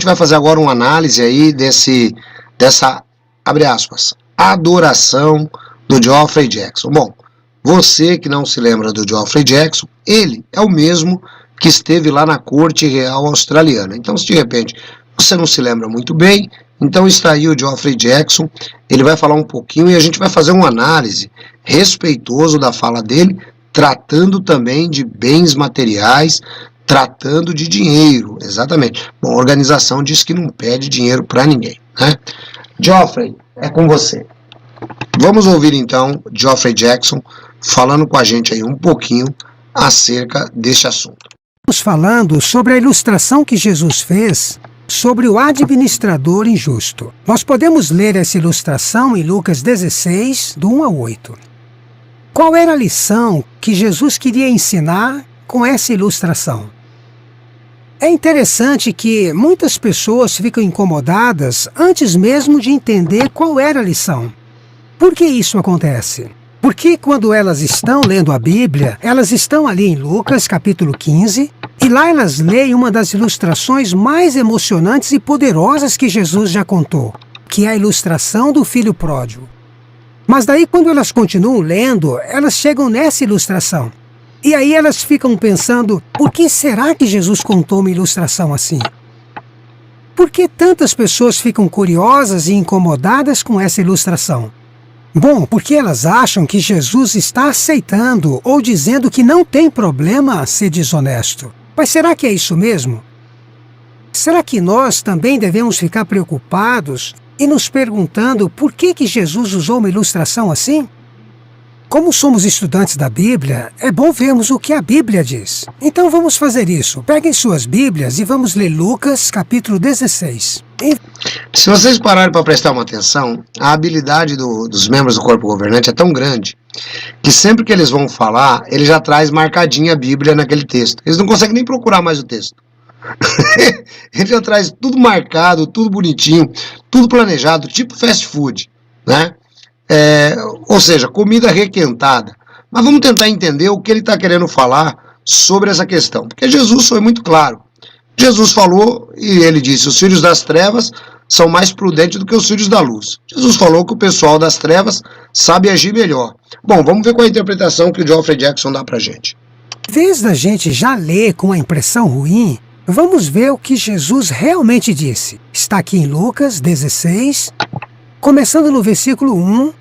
gente vai fazer agora uma análise aí dessa, abre aspas, adoração do Geoffrey Jackson. Bom, você que não se lembra do Geoffrey Jackson, ele é o mesmo que esteve lá na Corte Real Australiana. Então, se de repente você não se lembra muito bem, então está aí o Geoffrey Jackson, ele vai falar um pouquinho e a gente vai fazer uma análise respeitoso da fala dele, tratando também de bens materiais, tratando de dinheiro, exatamente. Bom, a organização diz que não pede dinheiro para ninguém, né? Geoffrey, é com você. Vamos ouvir então Geoffrey Jackson falando com a gente aí um pouquinho acerca deste assunto. Estamos falando sobre a ilustração que Jesus fez sobre o administrador injusto. Nós podemos ler essa ilustração em Lucas 16, do 1 ao 8. Qual era a lição que Jesus queria ensinar com essa ilustração? É interessante que muitas pessoas ficam incomodadas antes mesmo de entender qual era a lição. Por que isso acontece? Porque quando elas estão lendo a Bíblia, elas estão ali em Lucas capítulo 15, e lá elas leem uma das ilustrações mais emocionantes e poderosas que Jesus já contou, que é a ilustração do filho pródigo. Mas daí quando elas continuam lendo, elas chegam nessa ilustração. E aí elas ficam pensando, por que será que Jesus contou uma ilustração assim? Por que tantas pessoas ficam curiosas e incomodadas com essa ilustração? Bom, porque elas acham que Jesus está aceitando ou dizendo que não tem problema ser desonesto. Mas será que é isso mesmo? Será que nós também devemos ficar preocupados e nos perguntando por que Jesus usou uma ilustração assim? Como somos estudantes da Bíblia, é bom vermos o que a Bíblia diz. Então vamos fazer isso. Peguem suas Bíblias e vamos ler Lucas, capítulo 16. Se vocês pararem para prestar uma atenção, a habilidade dos membros do corpo governante é tão grande que sempre que eles vão falar, ele já traz marcadinha a Bíblia naquele texto. Eles não conseguem nem procurar mais o texto. Ele já traz tudo marcado, tudo bonitinho, tudo planejado, tipo fast food, né? Ou seja, comida requentada. Mas vamos tentar entender o que ele está querendo falar sobre essa questão, porque Jesus foi muito claro. Jesus falou e ele disse, os filhos das trevas são mais prudentes do que os filhos da luz. Jesus falou que o pessoal das trevas sabe agir melhor. Bom, vamos ver qual é a interpretação que o Geoffrey Jackson dá pra gente. Em vez da gente já ler com a impressão ruim, vamos ver o que Jesus realmente disse. Está aqui em Lucas 16, começando no versículo 1.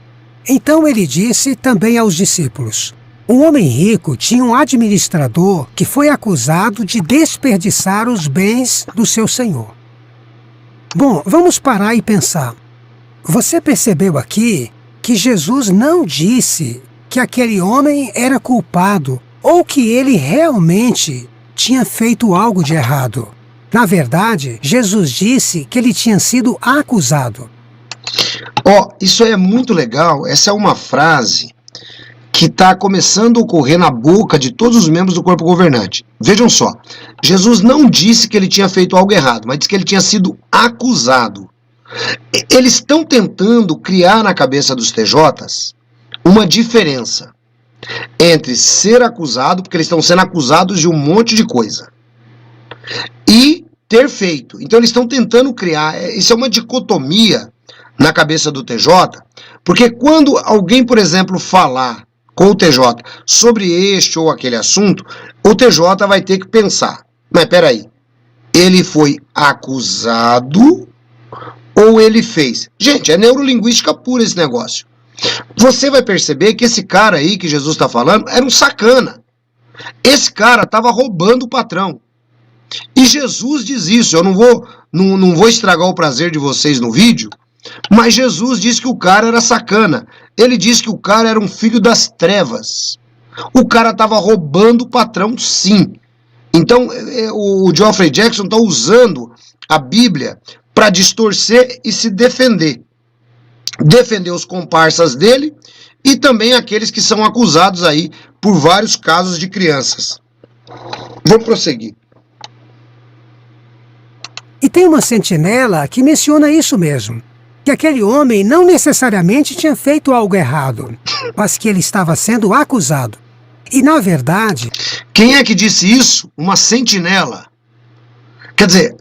Então ele disse também aos discípulos, um homem rico tinha um administrador que foi acusado de desperdiçar os bens do seu senhor. Bom, vamos parar e pensar. Você percebeu aqui que Jesus não disse que aquele homem era culpado ou que ele realmente tinha feito algo de errado. Na verdade, Jesus disse que ele tinha sido acusado. Isso é muito legal. Essa é uma frase que está começando a ocorrer na boca de todos os membros do corpo governante. Vejam só, Jesus não disse que ele tinha feito algo errado, mas disse que ele tinha sido acusado. Eles estão tentando criar na cabeça dos TJs uma diferença entre ser acusado, porque eles estão sendo acusados de um monte de coisa, e ter feito. Então eles estão tentando criar, isso é uma dicotomia na cabeça do TJ, porque quando alguém, por exemplo, falar com o TJ sobre este ou aquele assunto, o TJ vai ter que pensar, mas peraí, ele foi acusado ou ele fez? Gente, é neurolinguística pura esse negócio. Você vai perceber que esse cara aí que Jesus está falando era um sacana. Esse cara estava roubando o patrão. E Jesus diz isso, eu não vou estragar o prazer de vocês no vídeo, mas Jesus disse que o cara era sacana. Ele disse que o cara era um filho das trevas. O cara estava roubando o patrão, sim. Então, o Geoffrey Jackson está usando a Bíblia para distorcer e se defender. Defender os comparsas dele e também aqueles que são acusados aí por vários casos de crianças. Vamos prosseguir. E tem uma sentinela que menciona isso mesmo, que aquele homem não necessariamente tinha feito algo errado, mas que ele estava sendo acusado. E na verdade... Quem é que disse isso? Uma sentinela. Quer dizer,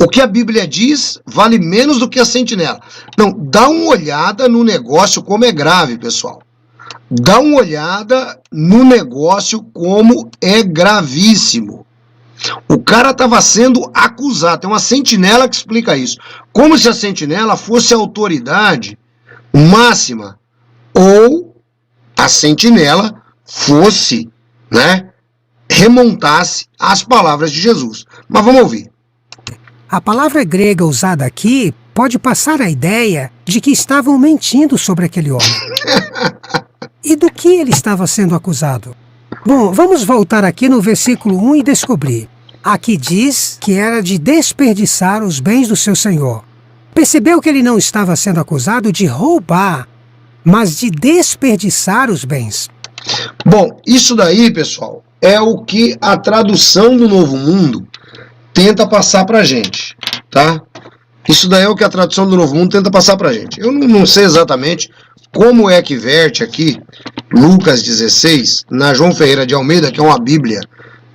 O que a Bíblia diz vale menos do que a sentinela. Não, dá uma olhada no negócio como é grave, pessoal. Dá uma olhada no negócio como é gravíssimo. O cara estava sendo acusado. Tem uma sentinela que explica isso. Como se a sentinela fosse a autoridade máxima. Ou a sentinela fosse, né, remontasse as palavras de Jesus. Mas vamos ouvir. A palavra grega usada aqui pode passar a ideia de que estavam mentindo sobre aquele homem. E do que ele estava sendo acusado? Bom, vamos voltar aqui no versículo 1 e descobrir. Aqui diz que era de desperdiçar os bens do seu senhor. Percebeu que ele não estava sendo acusado de roubar, mas de desperdiçar os bens. Bom, isso daí, pessoal, é o que a tradução do Novo Mundo tenta passar pra gente, tá? Isso daí é o que a tradução do Novo Mundo tenta passar pra gente. Eu não sei exatamente como é que verte aqui Lucas 16 na João Ferreira de Almeida, que é uma Bíblia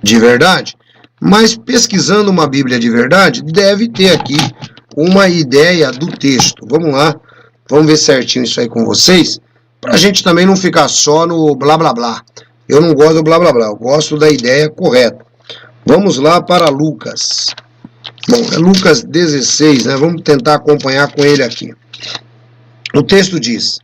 de verdade, mas pesquisando uma Bíblia de verdade, deve ter aqui uma ideia do texto. Vamos lá, vamos ver certinho isso aí com vocês, pra gente também não ficar só no blá blá blá. Eu não gosto do blá blá blá, eu gosto da ideia correta. Vamos lá para Lucas. Bom, é Lucas 16, né? Vamos tentar acompanhar com ele aqui. O texto diz...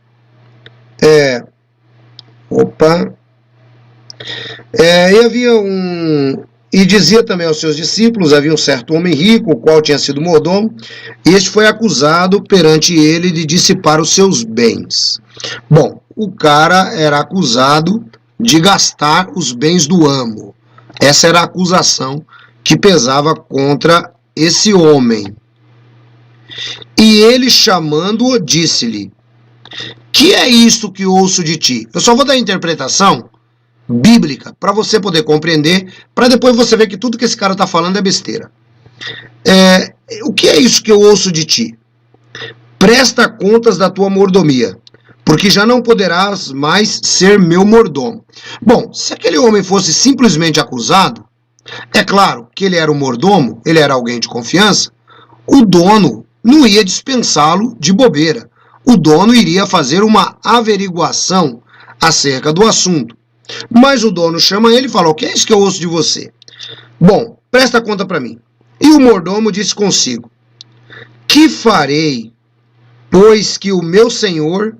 E dizia também aos seus discípulos, havia um certo homem rico, o qual tinha sido mordomo, e este foi acusado perante ele de dissipar os seus bens. Bom, o cara era acusado de gastar os bens do amo. Essa era a acusação que pesava contra esse homem. E ele, chamando-o, disse-lhe: que é isto que ouço de ti? Eu só vou dar a interpretação bíblica para você poder compreender, para depois você ver que tudo que esse cara está falando é besteira. O que é isso que eu ouço de ti? Presta contas da tua mordomia, porque já não poderás mais ser meu mordomo. Bom, se aquele homem fosse simplesmente acusado, é claro que ele era um mordomo, ele era alguém de confiança, o dono não ia dispensá-lo de bobeira. O dono iria fazer uma averiguação acerca do assunto. Mas o dono chama ele e fala: o que é isso que eu ouço de você? Bom, presta conta para mim. E o mordomo disse consigo: que farei, pois que o meu senhor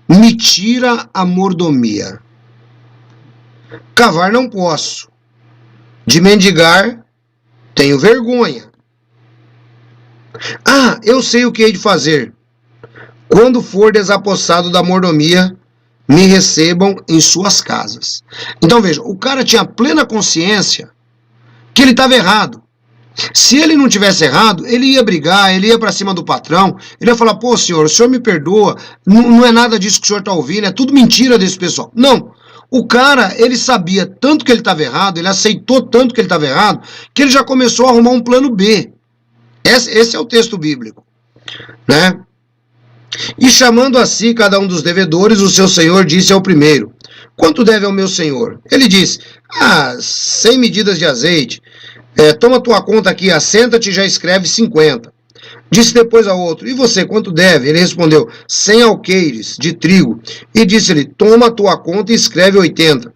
me tira a mordomia? Cavar não posso, de mendigar tenho vergonha. Ah, eu sei o que hei de fazer. Quando for desapossado da mordomia, me recebam em suas casas. Então veja, o cara tinha plena consciência que ele estava errado. Se ele não tivesse errado, ele ia brigar, ele ia para cima do patrão, ele ia falar: pô, senhor, o senhor me perdoa, não é nada disso que o senhor está ouvindo, é tudo mentira desse pessoal. Não, o cara, ele sabia tanto que ele estava errado, ele aceitou tanto que ele estava errado, que ele já começou a arrumar um plano B. Esse é o texto bíblico, né? E chamando a si cada um dos devedores, o seu senhor disse ao primeiro: quanto deve ao meu senhor? Ele disse: 100 medidas de azeite. Toma tua conta aqui, assenta-te e já escreve 50. Disse depois ao outro: e você, quanto deve? Ele respondeu: 100 alqueires de trigo. E disse-lhe: toma tua conta e escreve 80.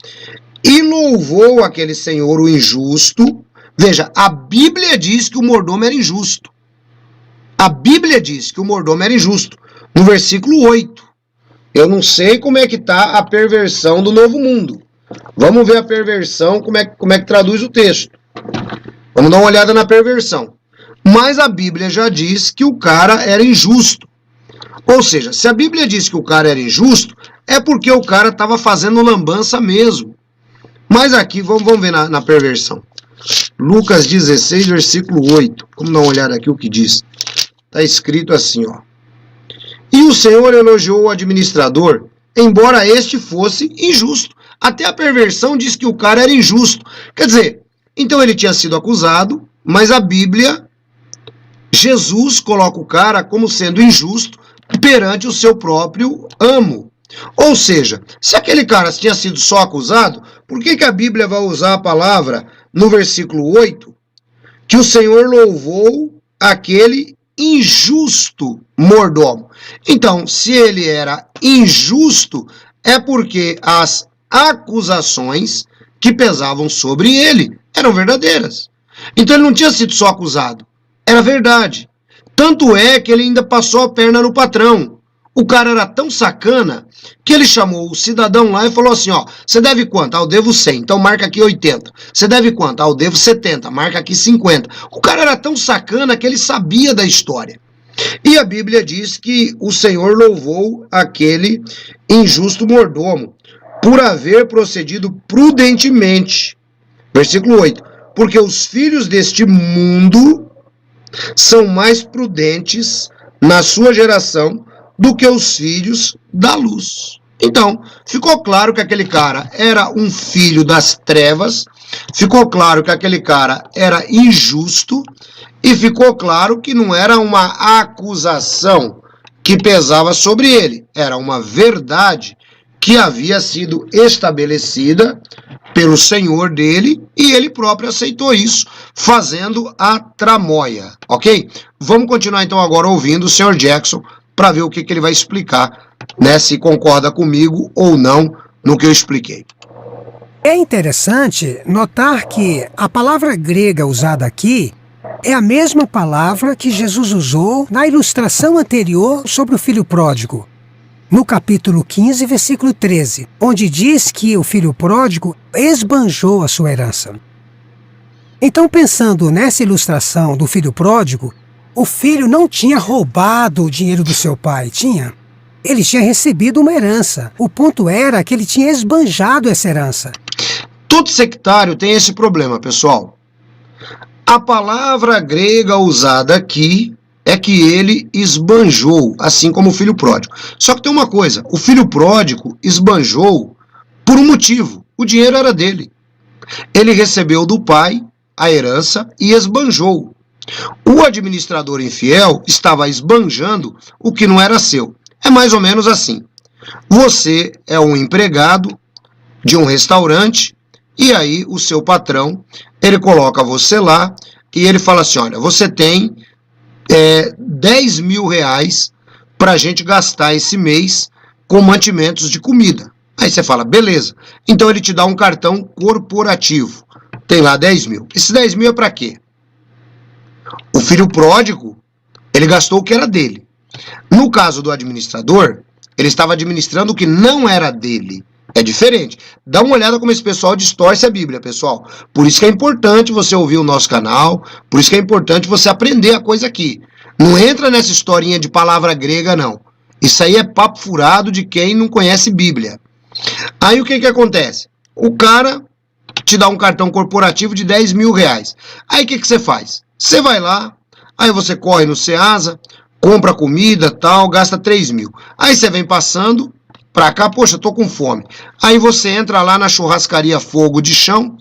E louvou aquele senhor o injusto. Veja, a Bíblia diz que o mordomo era injusto. A Bíblia diz que o mordomo era injusto. No versículo 8. Eu não sei como é que está a perversão do Novo Mundo. Vamos ver a perversão, como é que traduz o texto. Vamos dar uma olhada na perversão. Mas a Bíblia já diz que o cara era injusto. Ou seja, se a Bíblia diz que o cara era injusto, é porque o cara estava fazendo lambança mesmo. Mas aqui, vamos ver na perversão. Lucas 16, versículo 8. Vamos dar uma olhada aqui o que diz. Está escrito assim, ó. E o Senhor elogiou o administrador, embora este fosse injusto. Até a perversão diz que o cara era injusto. Quer dizer, então ele tinha sido acusado, mas a Bíblia, Jesus coloca o cara como sendo injusto perante o seu próprio amo. Ou seja, se aquele cara tinha sido só acusado, por que a Bíblia vai usar a palavra no versículo 8, que o Senhor louvou aquele injusto mordomo. Então, se ele era injusto, é porque as acusações que pesavam sobre ele eram verdadeiras. Então ele não tinha sido só acusado, era verdade. Tanto é que ele ainda passou a perna no patrão. O cara era tão sacana que ele chamou o cidadão lá e falou assim, ó, você deve quanto? Ah, eu devo 100, então marca aqui 80. Você deve quanto? Ah, eu devo 70, marca aqui 50. O cara era tão sacana que ele sabia da história. E a Bíblia diz que o Senhor louvou aquele injusto mordomo por haver procedido prudentemente. Versículo 8. Porque os filhos deste mundo são mais prudentes na sua geração do que os filhos da luz. Então, ficou claro que aquele cara era um filho das trevas, ficou claro que aquele cara era injusto e ficou claro que não era uma acusação que pesava sobre ele, era uma verdade que havia sido estabelecida pelo Senhor dele e ele próprio aceitou isso, fazendo a tramóia, ok? Vamos continuar então agora ouvindo o Sr. Jackson para ver o que ele vai explicar, né, se concorda comigo ou não no que eu expliquei. É interessante notar que a palavra grega usada aqui é a mesma palavra que Jesus usou na ilustração anterior sobre o filho pródigo, no capítulo 15, versículo 13, onde diz que o filho pródigo esbanjou a sua herança. Então, pensando nessa ilustração do filho pródigo, o filho não tinha roubado o dinheiro do seu pai, tinha? Ele tinha recebido uma herança. O ponto era que ele tinha esbanjado essa herança. Todo sectário tem esse problema, pessoal. A palavra grega usada aqui é que ele esbanjou, assim como o filho pródigo. Só que tem uma coisa, o filho pródigo esbanjou por um motivo. O dinheiro era dele. Ele recebeu do pai a herança e esbanjou. O administrador infiel estava esbanjando o que não era seu. É mais ou menos assim. Você é um empregado de um restaurante e aí o seu patrão, ele coloca você lá e ele fala assim, olha, você tem 10 mil reais para a gente gastar esse mês com mantimentos de comida. Aí você fala, beleza. Então ele te dá um cartão corporativo. Tem lá 10 mil. Esse 10 mil é para quê? O filho pródigo, ele gastou o que era dele. No caso do administrador, ele estava administrando o que não era dele. É diferente. Dá uma olhada como esse pessoal distorce a Bíblia, pessoal. Por isso que é importante você ouvir o nosso canal, por isso que é importante você aprender a coisa aqui. Não entra nessa historinha de palavra grega, não. Isso aí é papo furado de quem não conhece Bíblia. Aí o que acontece? O cara te dá um cartão corporativo de 10 mil reais. Aí o que você faz? Você vai lá, aí você corre no Ceasa, compra comida, tal, gasta 3 mil. Aí você vem passando pra cá, poxa, tô com fome. Aí você entra lá na churrascaria Fogo de Chão,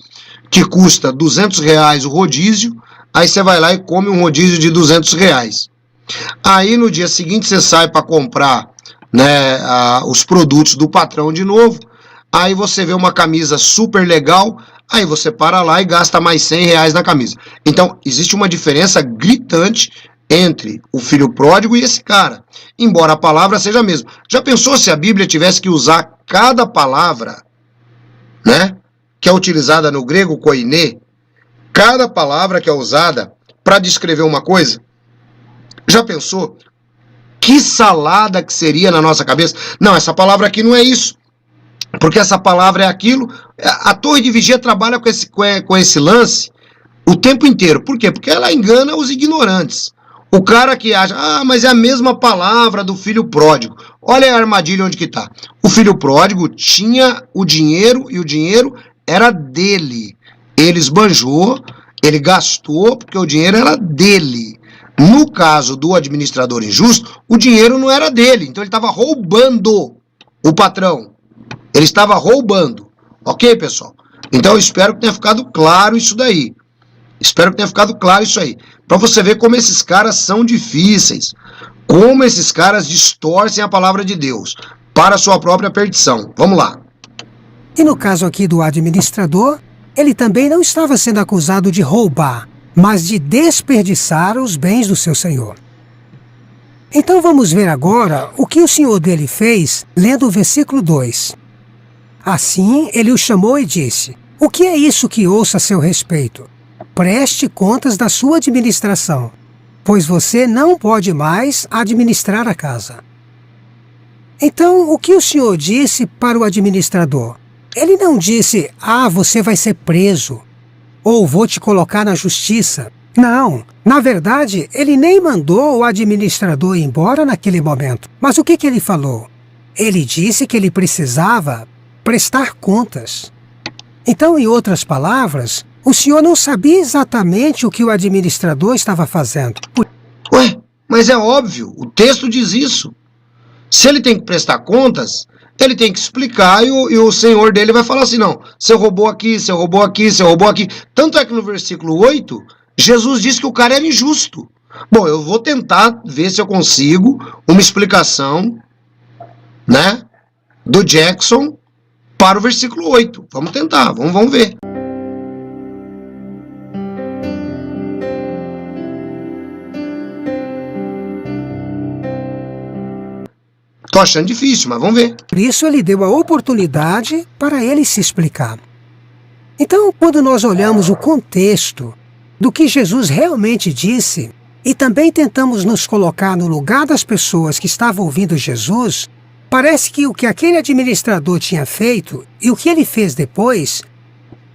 que custa 200 reais o rodízio, aí você vai lá e come um rodízio de 200 reais. Aí no dia seguinte você sai para comprar, né, os produtos do patrão de novo, aí você vê uma camisa super legal, aí você para lá e gasta mais 100 reais na camisa. Então, existe uma diferença gritante entre o filho pródigo e esse cara, embora a palavra seja a mesma. Já pensou se a Bíblia tivesse que usar cada palavra, né, que é utilizada no grego koiné, cada palavra que é usada para descrever uma coisa? Já pensou? Que salada que seria na nossa cabeça? Não, essa palavra aqui não é isso, porque essa palavra é aquilo. A torre de vigia trabalha com esse lance o tempo inteiro. Por quê? Porque ela engana os ignorantes. O cara que acha, mas é a mesma palavra do filho pródigo. Olha a armadilha onde que está. O filho pródigo tinha o dinheiro e o dinheiro era dele. Ele esbanjou, ele gastou porque o dinheiro era dele. No caso do administrador injusto, o dinheiro não era dele, então ele estava roubando o patrão. Ele estava roubando. Ok, pessoal? Então eu espero que tenha ficado claro isso daí. Espero que tenha ficado claro isso aí. Para você ver como esses caras são difíceis. Como esses caras distorcem a palavra de Deus para a sua própria perdição. Vamos lá. E no caso aqui do administrador, ele também não estava sendo acusado de roubar. mas de desperdiçar os bens do seu senhor. Então vamos ver agora o que o senhor dele fez, lendo o versículo 2. Assim ele o chamou e disse: o que é isso que ouço a seu respeito? Preste contas da sua administração, pois você não pode mais administrar a casa. Então, o que o senhor disse para o administrador? Ele não disse: você vai ser preso, ou vou te colocar na justiça. Não, na verdade, ele nem mandou o administrador ir embora naquele momento. Mas o que ele falou? Ele disse que ele precisava prestar contas. Então, em outras palavras, o senhor não sabia exatamente o que o administrador estava fazendo. Ué, mas é óbvio, o texto diz isso. Se ele tem que prestar contas, ele tem que explicar e o senhor dele vai falar assim: não, você roubou aqui, você roubou aqui, você roubou aqui. Tanto é que no versículo 8, Jesus disse que o cara era injusto. Bom, eu vou tentar ver se eu consigo uma explicação, né, do Jackson para o versículo 8. Vamos tentar, vamos ver. Tô achando difícil, mas vamos ver. Por isso ele deu a oportunidade para ele se explicar. Então, quando nós olhamos o contexto do que Jesus realmente disse e também tentamos nos colocar no lugar das pessoas que estavam ouvindo Jesus, parece que o que aquele administrador tinha feito e o que ele fez depois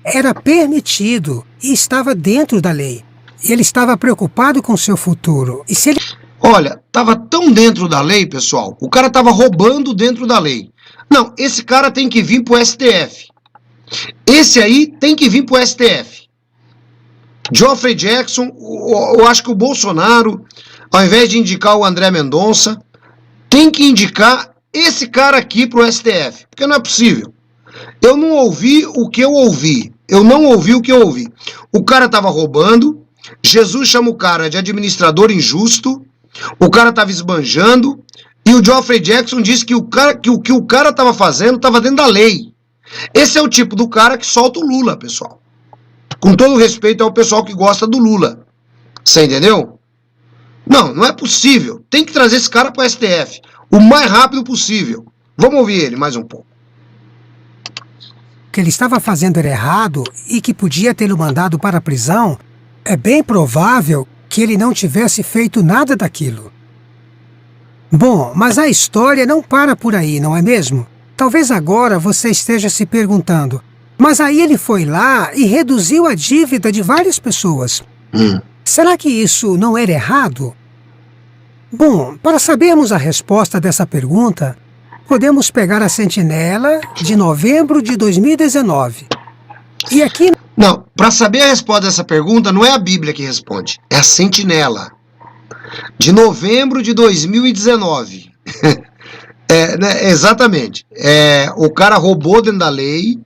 era permitido e estava dentro da lei. Ele estava preocupado com seu futuro. E se ele... Olha, estava tão dentro da lei, pessoal, o cara estava roubando dentro da lei. Não, esse cara tem que vir pro STF. Esse aí tem que vir pro STF. Geoffrey Jackson, eu acho que o Bolsonaro, ao invés de indicar o André Mendonça, tem que indicar esse cara aqui pro STF. Porque não é possível. Eu não ouvi o que eu ouvi. Eu não ouvi o que eu ouvi. O cara estava roubando, Jesus chama o cara de administrador injusto, o cara estava esbanjando, e o Geoffrey Jackson disse que o que o cara estava fazendo estava dentro da lei. Esse é o tipo do cara que solta o Lula, pessoal. Com todo respeito ao pessoal que gosta do Lula. Você entendeu? Não, não é possível. Tem que trazer esse cara para o STF o mais rápido possível. Vamos ouvir ele mais um pouco. Que ele estava fazendo era errado e que podia tê-lo mandado para a prisão, é bem provável que ele não tivesse feito nada daquilo. Bom, mas a história não para por aí, não é mesmo? Talvez agora você esteja se perguntando: mas aí ele foi lá e reduziu a dívida de várias pessoas. Será que isso não era errado? Bom, para sabermos a resposta dessa pergunta, podemos pegar a Sentinela de novembro de 2019. E aqui... Não, para saber a resposta dessa pergunta, não é a Bíblia que responde, é a Sentinela, de novembro de 2019. Né, exatamente. O cara roubou dentro da lei,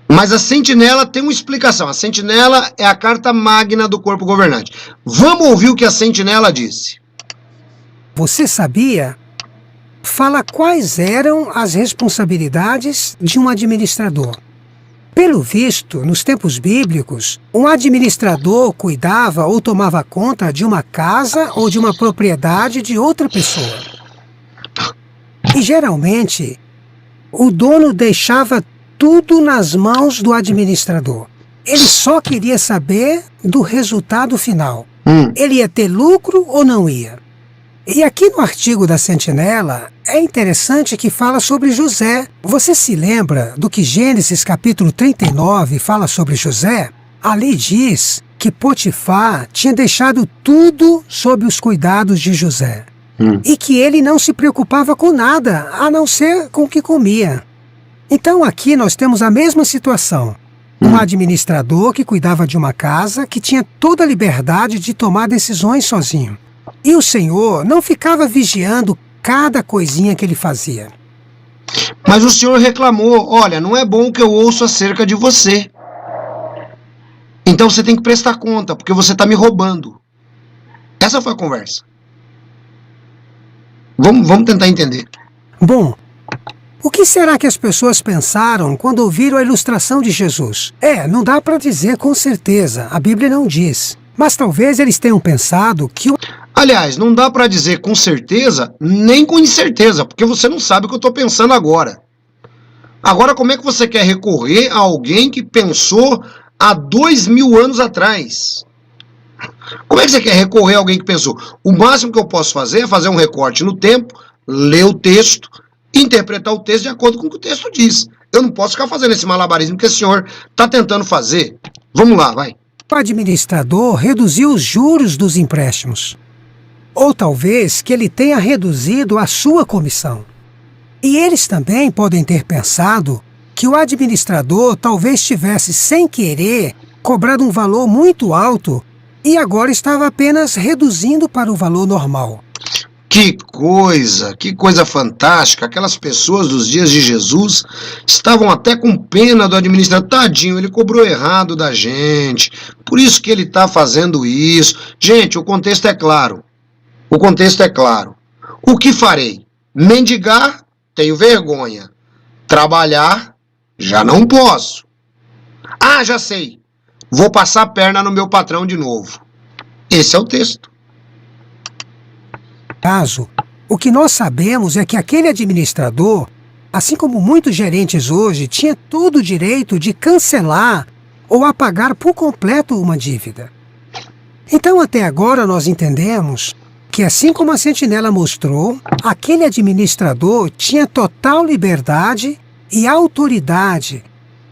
mas a Sentinela tem uma explicação. A Sentinela é a carta magna do corpo governante. Vamos ouvir o que a Sentinela disse. Você sabia? Fala quais eram as responsabilidades de um administrador. Pelo visto, nos tempos bíblicos, um administrador cuidava ou tomava conta de uma casa ou de uma propriedade de outra pessoa. E geralmente, o dono deixava tudo nas mãos do administrador. Ele só queria saber do resultado final. Ele ia ter lucro ou não ia? E aqui no artigo da Sentinela, é interessante que fala sobre José. Você se lembra do que Gênesis capítulo 39 fala sobre José? Ali diz que Potifar tinha deixado tudo sob os cuidados de José. E que ele não se preocupava com nada, a não ser com o que comia. Então aqui nós temos a mesma situação. Um administrador que cuidava de uma casa, que tinha toda a liberdade de tomar decisões sozinho. E o Senhor não ficava vigiando cada coisinha que ele fazia. Mas o Senhor reclamou: olha, não é bom que eu ouço acerca de você. Então você tem que prestar conta, porque você está me roubando. Essa foi a conversa. Vamos tentar entender. Bom, O que será que as pessoas pensaram quando ouviram a ilustração de Jesus? Não dá para dizer com certeza, a Bíblia não diz. Mas talvez eles tenham pensado que Aliás, não dá para dizer com certeza, nem com incerteza, porque você não sabe o que eu estou pensando agora. Agora, como é que você quer recorrer a alguém que pensou há 2000 anos atrás? Como é que você quer recorrer a alguém que pensou? O máximo que eu posso fazer é fazer um recorte no tempo, ler o texto, interpretar o texto de acordo com o que o texto diz. Eu não posso ficar fazendo esse malabarismo que o senhor está tentando fazer. Vamos lá, vai. o administrador reduziu os juros dos empréstimos. Ou talvez que ele tenha reduzido a sua comissão. E eles também podem ter pensado que o administrador talvez tivesse, sem querer, cobrado um valor muito alto e agora estava apenas reduzindo para o valor normal. Que coisa fantástica. Aquelas pessoas dos dias de Jesus estavam até com pena do administrador. Tadinho, ele cobrou errado da gente. Por isso que ele está fazendo isso. Gente, o contexto é claro. O contexto é claro. O que farei? Mendigar? Tenho vergonha. Trabalhar? Já não posso. Ah, já sei. Vou passar a perna no meu patrão de novo. Esse é o texto. Caso, o que nós sabemos é que aquele administrador, assim como muitos gerentes hoje, tinha todo o direito de cancelar ou apagar por completo uma dívida. Então, até agora, nós entendemos que, assim como a sentinela mostrou, aquele administrador tinha total liberdade e autoridade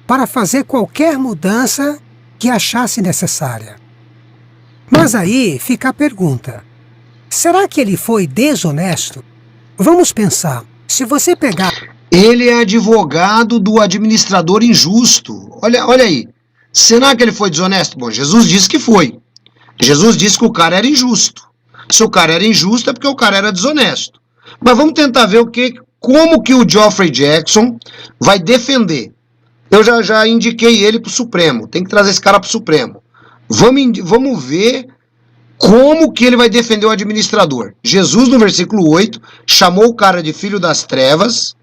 para fazer qualquer mudança que achasse necessária. Mas aí fica a pergunta: será que ele foi desonesto? Vamos pensar, se você pegar... Ele é advogado do administrador injusto. Olha aí. Será que ele foi desonesto? Bom, Jesus disse que foi. Jesus disse que o cara era injusto. Se o cara era injusto é porque o cara era desonesto. Mas vamos tentar ver como que o Geoffrey Jackson vai defender. Eu já indiquei ele para o Supremo. Tem que trazer esse cara para o Supremo. Vamos ver como que ele vai defender o administrador. Jesus, no versículo 8, chamou o cara de filho das trevas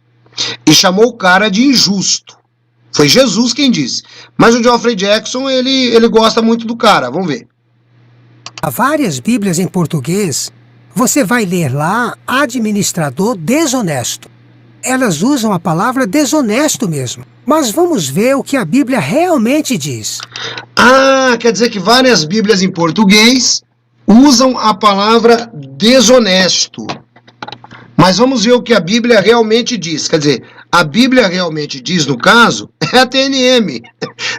e chamou o cara de injusto. Foi Jesus quem disse. Mas o Geoffrey Jackson, ele gosta muito do cara. Vamos ver. Há várias Bíblias em português, você vai ler lá administrador desonesto. Elas usam a palavra desonesto mesmo. Mas vamos ver o que a Bíblia realmente diz. Ah, quer dizer que várias Bíblias em português usam a palavra desonesto. Mas vamos ver o que a Bíblia realmente diz. Quer dizer, a Bíblia realmente diz, no caso, é a TNM.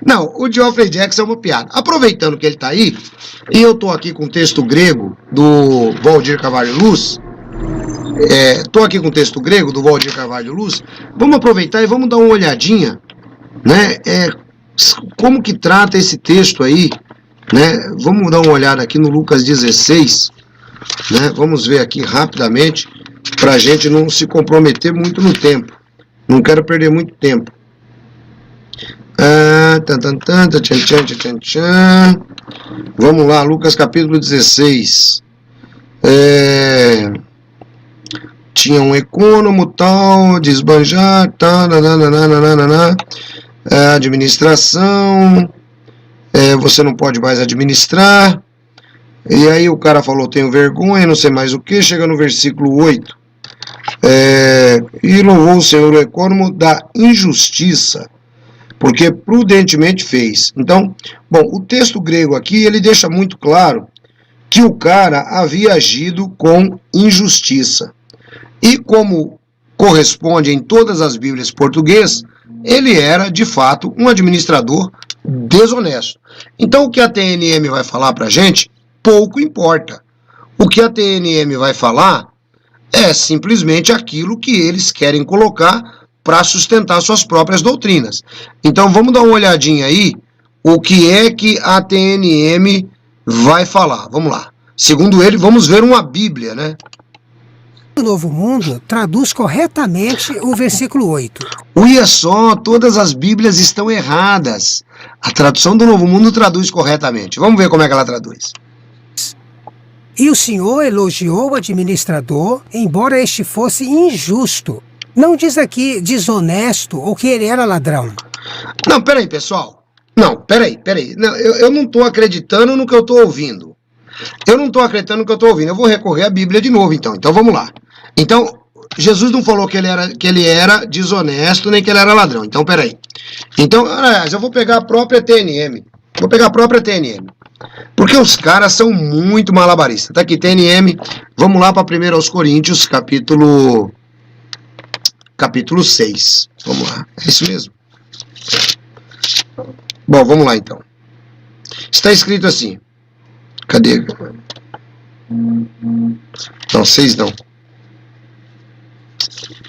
Não, o Geoffrey Jackson é uma piada. Aproveitando que ele está aí, e eu estou aqui com o texto grego do Valdir Carvalho Luz, vamos aproveitar e vamos dar uma olhadinha, né, como que trata esse texto aí, né? Vamos dar uma olhada aqui no Lucas 16, né? Vamos ver aqui rapidamente, para a gente não se comprometer muito no tempo. Não quero perder muito tempo. Vamos lá, Lucas capítulo 16. Tinha um econômico, tal, desbanjar, tal, administração, você não pode mais administrar. E aí o cara falou, tenho vergonha, não sei mais o que. Chega no versículo 8. E louvou o Senhor o econômico da injustiça, porque prudentemente fez. Então, bom, o texto grego aqui, ele deixa muito claro que o cara havia agido com injustiça. E como corresponde em todas as Bíblias portuguesas, ele era, de fato, um administrador desonesto. Então, o que a TNM vai falar para a gente, pouco importa. O que a TNM vai falar é simplesmente aquilo que eles querem colocar para sustentar suas próprias doutrinas. Então, vamos dar uma olhadinha aí, o que é que a TNM vai falar. Vamos lá. Segundo ele, vamos ver uma Bíblia, né? O Novo Mundo traduz corretamente o versículo 8. Olha só, todas as Bíblias estão erradas. A tradução do Novo Mundo traduz corretamente. Vamos ver como é que ela traduz. E o Senhor elogiou o administrador, embora este fosse injusto. Não diz aqui desonesto ou que ele era ladrão. Não, peraí, pessoal. Não, peraí. Não, eu não estou acreditando no que eu estou ouvindo. Eu Eu vou recorrer à Bíblia de novo, então. Então, vamos lá. Então, Jesus não falou que ele era desonesto, nem que ele era ladrão. Então, peraí. Então, aliás, eu vou pegar a própria TNM. Porque os caras são muito malabaristas. Tá aqui, TNM. Vamos lá para 1 Coríntios, capítulo 6. Vamos lá. É isso mesmo? Bom, vamos lá, então. Está escrito assim. Cadê? Não, 6 não.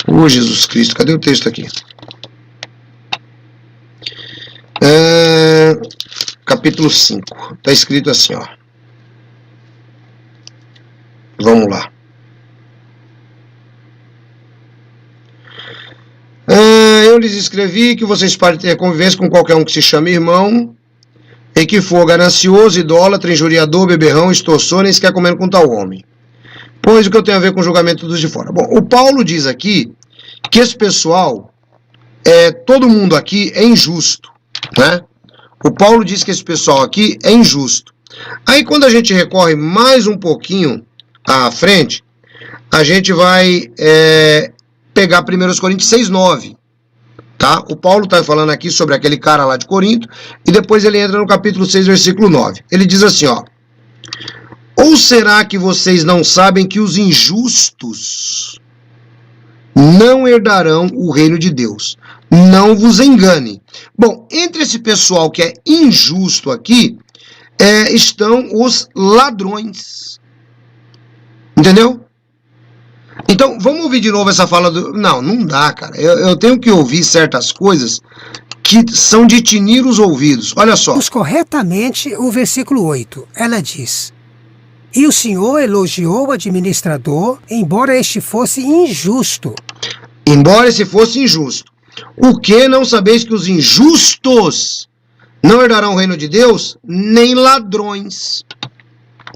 Ô, Jesus Cristo, cadê o texto aqui? Capítulo 5. Está escrito assim, ó. Vamos lá. Eu lhes escrevi que vocês podem ter convivência com qualquer um que se chame irmão, e que for ganancioso, idólatra, injuriador, beberrão, extorsor, nem sequer comendo com tal homem. Pois o que eu tenho a ver com o julgamento dos de fora? Bom, o Paulo diz aqui que esse pessoal, todo mundo aqui é injusto, né? O Paulo diz que esse pessoal aqui é injusto. Aí quando a gente recorre mais um pouquinho à frente, a gente vai pegar 1 Coríntios 6:9. Tá? O Paulo está falando aqui sobre aquele cara lá de Corinto, e depois ele entra no capítulo 6, versículo 9. Ele diz assim, ó. Ou será que vocês não sabem que os injustos não herdarão o reino de Deus? Não vos engane. Bom, entre esse pessoal que é injusto aqui, estão os ladrões. Entendeu? Então, vamos ouvir de novo essa fala do... Não dá, cara. Eu tenho que ouvir certas coisas que são de tinir os ouvidos. Olha só. Vamos corretamente o versículo 8. Ela diz: E o Senhor elogiou o administrador, embora este fosse injusto. Embora esse fosse injusto. O que não sabeis que os injustos não herdarão o reino de Deus? Nem ladrões.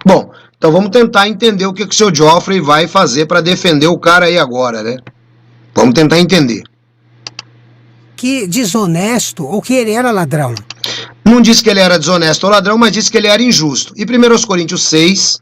Bom, então vamos tentar entender o que o seu Geoffrey vai fazer para defender o cara aí agora, né? Vamos tentar entender. Que desonesto ou que ele era ladrão. Não disse que ele era desonesto ou ladrão, mas disse que ele era injusto. E 1 Coríntios 6,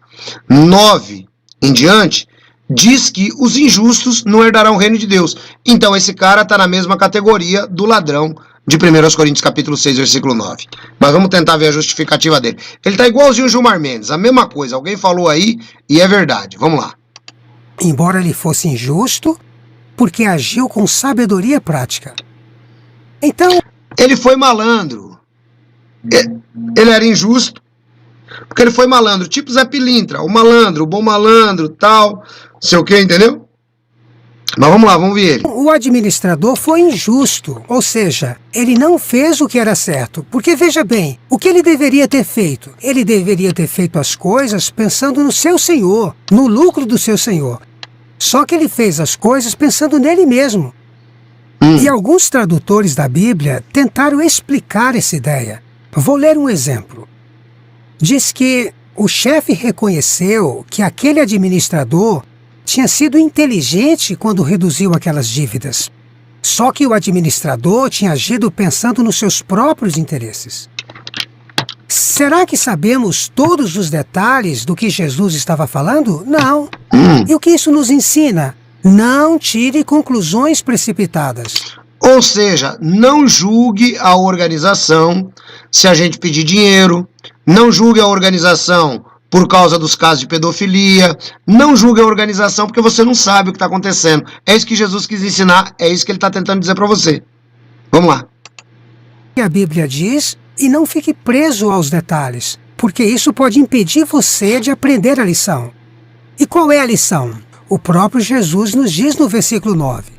9 em diante, diz que os injustos não herdarão o reino de Deus. Então esse cara está na mesma categoria do ladrão de 1 Coríntios capítulo 6, versículo 9. Mas vamos tentar ver a justificativa dele. Ele está igualzinho o Gilmar Mendes, a mesma coisa. Alguém falou aí e é verdade. Vamos lá. Embora ele fosse injusto, porque agiu com sabedoria prática. Então... Ele foi malandro. Ele era injusto, porque ele foi malandro. Tipo Zé Pilintra, o malandro, o bom malandro, tal, sei o que, entendeu? Mas vamos lá, vamos ver ele. O administrador foi injusto, ou seja, ele não fez o que era certo. Porque veja bem, o que ele deveria ter feito? Ele deveria ter feito as coisas pensando no seu senhor, no lucro do seu senhor. Só que ele fez as coisas pensando nele mesmo. E alguns tradutores da Bíblia tentaram explicar essa ideia. Vou ler um exemplo. Diz que o chefe reconheceu que aquele administrador tinha sido inteligente quando reduziu aquelas dívidas. Só que o administrador tinha agido pensando nos seus próprios interesses. Será que sabemos todos os detalhes do que Jesus estava falando? Não. E o que isso nos ensina? Não tire conclusões precipitadas. Ou seja, não julgue a organização se a gente pedir dinheiro, não julgue a organização por causa dos casos de pedofilia, não julgue a organização porque você não sabe o que está acontecendo. É isso que Jesus quis ensinar, é isso que ele está tentando dizer para você. Vamos lá. A Bíblia diz, e não fique preso aos detalhes, porque isso pode impedir você de aprender a lição. E qual é a lição? O próprio Jesus nos diz no versículo 9.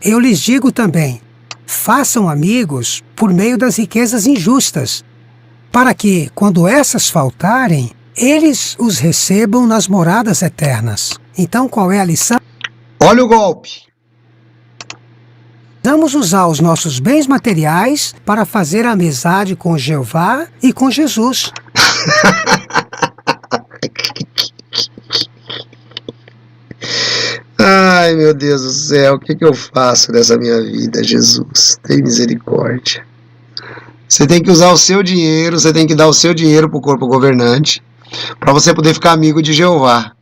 Eu lhes digo também, façam amigos por meio das riquezas injustas, para que, quando essas faltarem, eles os recebam nas moradas eternas. Então, qual é a lição? Olha o golpe. Vamos usar os nossos bens materiais para fazer amizade com Jeová e com Jesus. Ai, meu Deus do céu, o que eu faço nessa minha vida, Jesus? Tem misericórdia. Você tem que usar o seu dinheiro, você tem que dar o seu dinheiro para o corpo governante, para você poder ficar amigo de Jeová.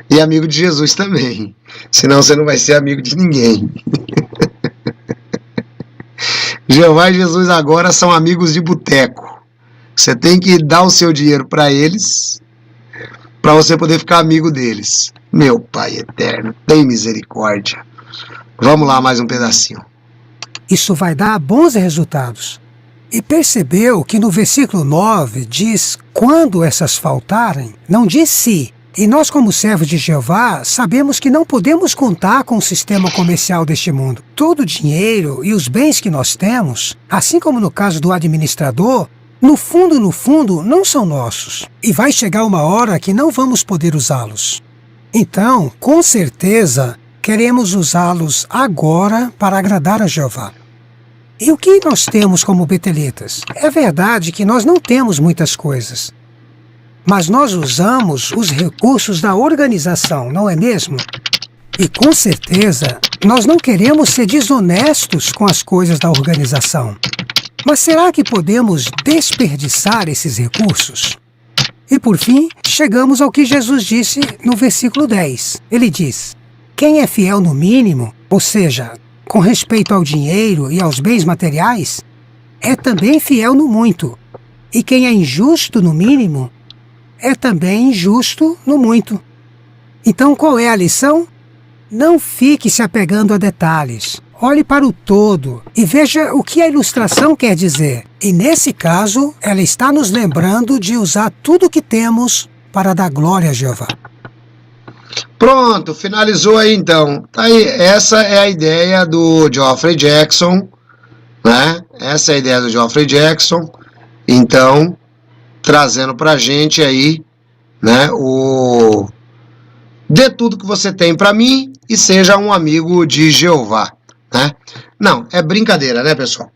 E amigo de Jesus também. Senão você não vai ser amigo de ninguém. Jeová e Jesus agora são amigos de boteco. Você tem que dar o seu dinheiro para eles, para você poder ficar amigo deles. Meu Pai eterno, tem misericórdia. Vamos lá, mais um pedacinho. Isso vai dar bons resultados. E percebeu que no versículo 9 diz quando essas faltarem, não diz se. E nós, como servos de Jeová, sabemos que não podemos contar com o sistema comercial deste mundo. Todo o dinheiro e os bens que nós temos, assim como no caso do administrador, no fundo, não são nossos. E vai chegar uma hora que não vamos poder usá-los. Então, com certeza, queremos usá-los agora para agradar a Jeová. E o que nós temos como betelitas? É verdade que nós não temos muitas coisas. Mas nós usamos os recursos da organização, não é mesmo? E com certeza, nós não queremos ser desonestos com as coisas da organização. Mas será que podemos desperdiçar esses recursos? E por fim, chegamos ao que Jesus disse no versículo 10. Ele diz: quem é fiel no mínimo, ou seja, com respeito ao dinheiro e aos bens materiais, é também fiel no muito. E quem é injusto no mínimo, é também injusto no muito. Então qual é a lição? Não fique se apegando a detalhes. Olhe para o todo e veja o que a ilustração quer dizer. E nesse caso, ela está nos lembrando de usar tudo o que temos para dar glória a Jeová. Pronto, finalizou aí então. Tá aí, essa é a ideia do Geoffrey Jackson, né? Essa é a ideia do Geoffrey Jackson. Então, trazendo pra gente aí, né, dê tudo que você tem pra mim e seja um amigo de Jeová, né? Não, é brincadeira, né, pessoal?